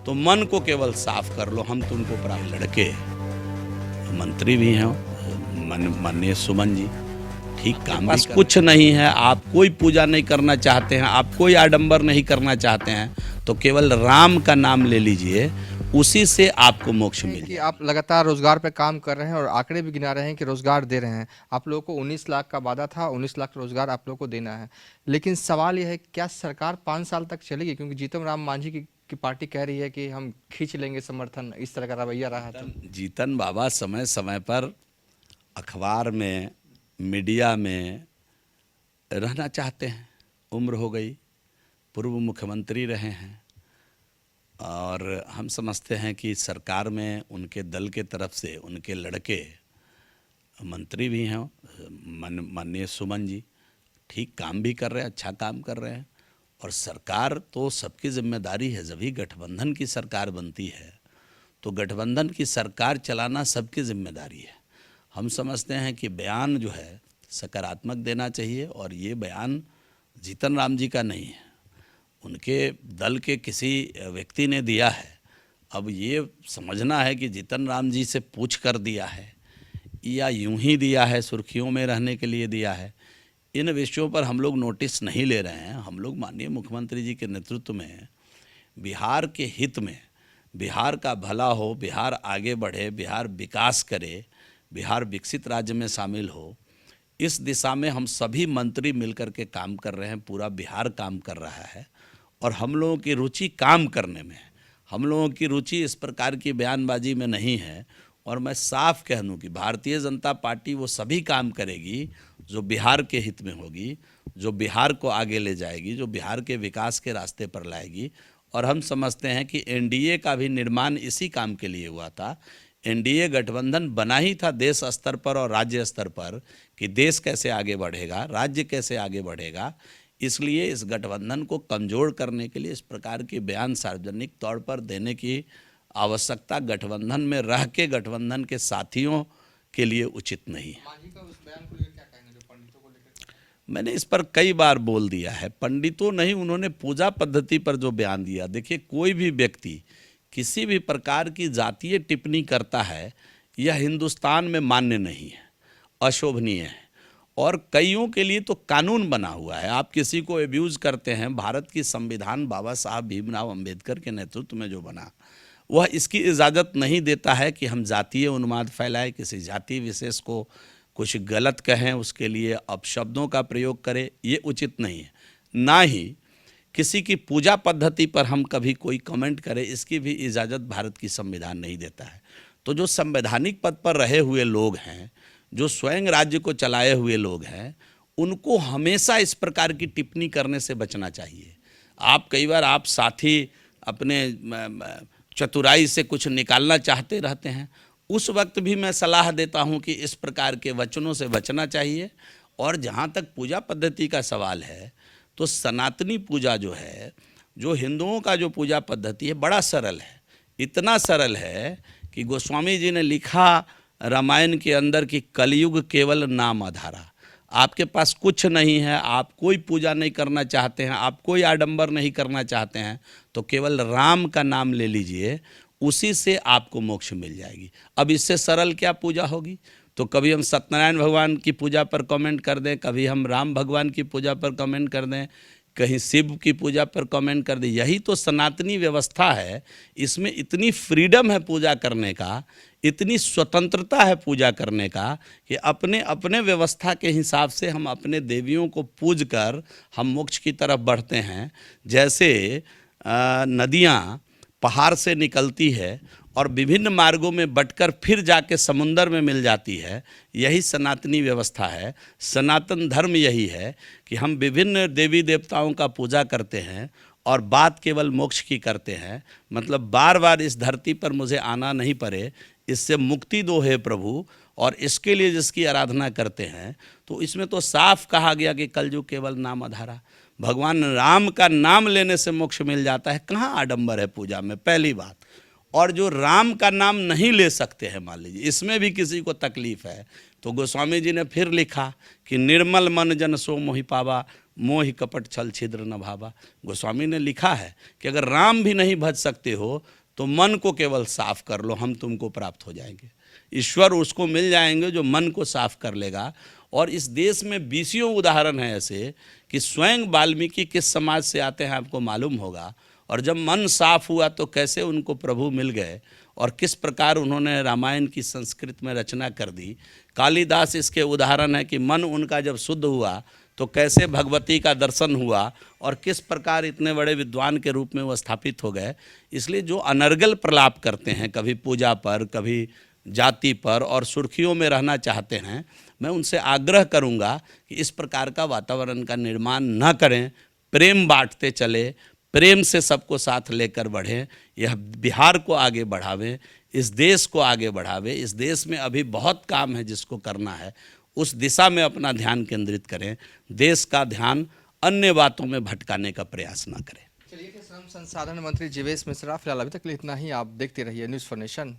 तो मन को केवल साफ कर लो। हम तुमको प्राय लड़के मंत्री भी हैं, माननीय सुमन जी, ठीक काम भी कर कुछ नहीं है। आप कोई पूजा नहीं करना चाहते हैं, आप कोई आडंबर नहीं करना चाहते हैं, तो केवल राम का नाम ले लीजिए, उसी से आपको मोक्ष मिल कि जाएगा। आप लगातार रोजगार पे काम कर रहे हैं और आंकड़े भी गिना रहे हैं कि रोजगार दे रहे हैं। आप लोगों को 19 लाख का वादा था, 19 लाख रोजगार आप लोगों को देना है। लेकिन सवाल यह है, क्या सरकार 5 साल तक चलेगी? क्योंकि जीतन राम मांझी की पार्टी कह रही है कि हम खींच लेंगे समर्थन, इस तरह का रवैया रहा। तो जीतन बाबा समय समय पर अखबार में, मीडिया में रहना चाहते हैं। उम्र हो गई, पूर्व मुख्यमंत्री रहे हैं, और हम समझते हैं कि सरकार में उनके दल के तरफ से उनके लड़के मंत्री भी हैं, माननीय सुमन जी, ठीक काम भी कर रहे हैं, अच्छा काम कर रहे हैं। और सरकार तो सबकी जिम्मेदारी है। जब ही गठबंधन की सरकार बनती है तो गठबंधन की सरकार चलाना सबकी जिम्मेदारी है। हम समझते हैं कि बयान जो है सकारात्मक देना चाहिए, और ये बयान जीतन राम जी का नहीं है, उनके दल के किसी व्यक्ति ने दिया है। अब ये समझना है कि जीतन राम जी से पूछ कर दिया है या यूं ही दिया है, सुर्खियों में रहने के लिए दिया है, इन विषयों पर हम लोग नोटिस नहीं ले रहे हैं। हम लोग माननीय मुख्यमंत्री जी के नेतृत्व में बिहार के हित में, बिहार का भला हो, बिहार आगे बढ़े, बिहार विकास करे, बिहार विकसित राज्य में शामिल हो, इस दिशा में हम सभी मंत्री मिलकर के काम कर रहे हैं। पूरा बिहार काम कर रहा है, और हम लोगों की रुचि काम करने में है। हम लोगों की रुचि इस प्रकार की बयानबाजी में नहीं है। और मैं साफ कह दूं कि भारतीय जनता पार्टी वो सभी काम करेगी जो बिहार के हित में होगी, जो बिहार को आगे ले जाएगी, जो बिहार के विकास के रास्ते पर लाएगी। और हम समझते हैं कि एनडीए का भी निर्माण इसी काम के लिए हुआ था। एनडीए गठबंधन बना ही था देश स्तर पर और राज्य स्तर पर, कि देश कैसे आगे बढ़ेगा, राज्य कैसे आगे बढ़ेगा। इसलिए इस गठबंधन को कमज़ोर करने के लिए इस प्रकार के बयान सार्वजनिक तौर पर देने की आवश्यकता गठबंधन में रह के गठबंधन के साथियों के लिए उचित नहीं है। मैंने इस पर कई बार बोल दिया है। पंडितों नहीं, उन्होंने पूजा पद्धति पर जो बयान दिया, देखिए कोई भी व्यक्ति किसी भी प्रकार की जातीय टिप्पणी करता है, यह हिंदुस्तान में मान्य नहीं है, अशोभनीय है। और कईयों के लिए तो कानून बना हुआ है। आप किसी को एब्यूज़ करते हैं, भारत की संविधान बाबा साहब भीमराव अंबेडकर के नेतृत्व में जो बना, वह इसकी इजाज़त नहीं देता है कि हम जातीय उन्माद फैलाएं, किसी जाति विशेष को कुछ गलत कहें, उसके लिए अपशब्दों का प्रयोग करें, ये उचित नहीं है। ना ही किसी की पूजा पद्धति पर हम कभी कोई कमेंट करें, इसकी भी इजाज़त भारत की संविधान नहीं देता है। तो जो संवैधानिक पद पर रहे हुए लोग हैं, जो स्वयं राज्य को चलाए हुए लोग हैं, उनको हमेशा इस प्रकार की टिप्पणी करने से बचना चाहिए। आप कई बार आप साथी अपने चतुराई से कुछ निकालना चाहते रहते हैं, उस वक्त भी मैं सलाह देता हूं कि इस प्रकार के वचनों से बचना चाहिए। और जहां तक पूजा पद्धति का सवाल है, तो सनातनी पूजा जो है, जो हिंदुओं का जो पूजा पद्धति है, बड़ा सरल है। इतना सरल है कि गोस्वामी जी ने लिखा रामायण के अंदर कि कलयुग केवल नाम आधारा। आपके पास कुछ नहीं है, आप कोई पूजा नहीं करना चाहते हैं, आप कोई आडंबर नहीं करना चाहते हैं, तो केवल राम का नाम ले लीजिए, उसी से आपको मोक्ष मिल जाएगी। अब इससे सरल क्या पूजा होगी? तो कभी हम सत्यनारायण भगवान की पूजा पर कमेंट कर दें, कभी हम राम भगवान की पूजा पर कमेंट कर दें, कहीं शिव की पूजा पर कमेंट कर दें। यही तो सनातनी व्यवस्था है। इसमें इतनी फ्रीडम है पूजा करने का, इतनी स्वतंत्रता है पूजा करने का, कि अपने अपने व्यवस्था के हिसाब से हम अपने देवियों को पूज कर हम मोक्ष की तरफ बढ़ते हैं। जैसे नदियाँ पहाड़ से निकलती है और विभिन्न मार्गों में बटकर फिर जाके समुंदर में मिल जाती है, यही सनातनी व्यवस्था है। सनातन धर्म यही है कि हम विभिन्न देवी देवताओं का पूजा करते हैं और बात केवल मोक्ष की करते हैं। मतलब बार बार इस धरती पर मुझे आना नहीं पड़े, इससे मुक्ति दो हे प्रभु, और इसके लिए जिसकी आराधना करते हैं। तो इसमें तो साफ कहा गया कि कलयुग केवल नाम आधारा। भगवान राम का नाम लेने से मोक्ष मिल जाता है। कहाँ आडंबर है पूजा में, पहली बात। और जो राम का नाम नहीं ले सकते हैं, मान लीजिए इसमें भी किसी को तकलीफ है, तो गोस्वामी जी ने फिर लिखा कि निर्मल मन जन सो मोहि पावा, मोह कपट छल छिद्र न भावा। गोस्वामी ने लिखा है कि अगर राम भी नहीं भज सकते हो तो मन को केवल साफ कर लो, हम तुमको प्राप्त हो जाएंगे। ईश्वर उसको मिल जाएंगे जो मन को साफ कर लेगा। और इस देश में बीसियों उदाहरण हैं ऐसे कि स्वयं वाल्मीकि किस समाज से आते हैं आपको मालूम होगा, और जब मन साफ हुआ तो कैसे उनको प्रभु मिल गए और किस प्रकार उन्होंने रामायण की संस्कृत में रचना कर दी। कालिदास इसके उदाहरण है कि मन उनका जब शुद्ध हुआ तो कैसे भगवती का दर्शन हुआ और किस प्रकार इतने बड़े विद्वान के रूप में वो स्थापित हो गए। इसलिए जो अनर्गल प्रलाप करते हैं, कभी पूजा पर, कभी जाति पर, और सुर्खियों में रहना चाहते हैं, मैं उनसे आग्रह करूंगा कि इस प्रकार का वातावरण का निर्माण न करें, प्रेम बांटते चले, प्रेम से सबको साथ लेकर बढ़ें, यह बिहार को आगे बढ़ावें, इस देश को आगे बढ़ावें। इस देश में अभी बहुत काम है जिसको करना है, उस दिशा में अपना ध्यान केंद्रित करें, देश का ध्यान अन्य बातों में भटकाने का प्रयास ना करें। चलिए, श्रम संसाधन मंत्री जीवेश मिश्रा, फिलहाल अभी तक के लिए इतना ही। आप देखते रहिए न्यूज़ फॉर नेशन।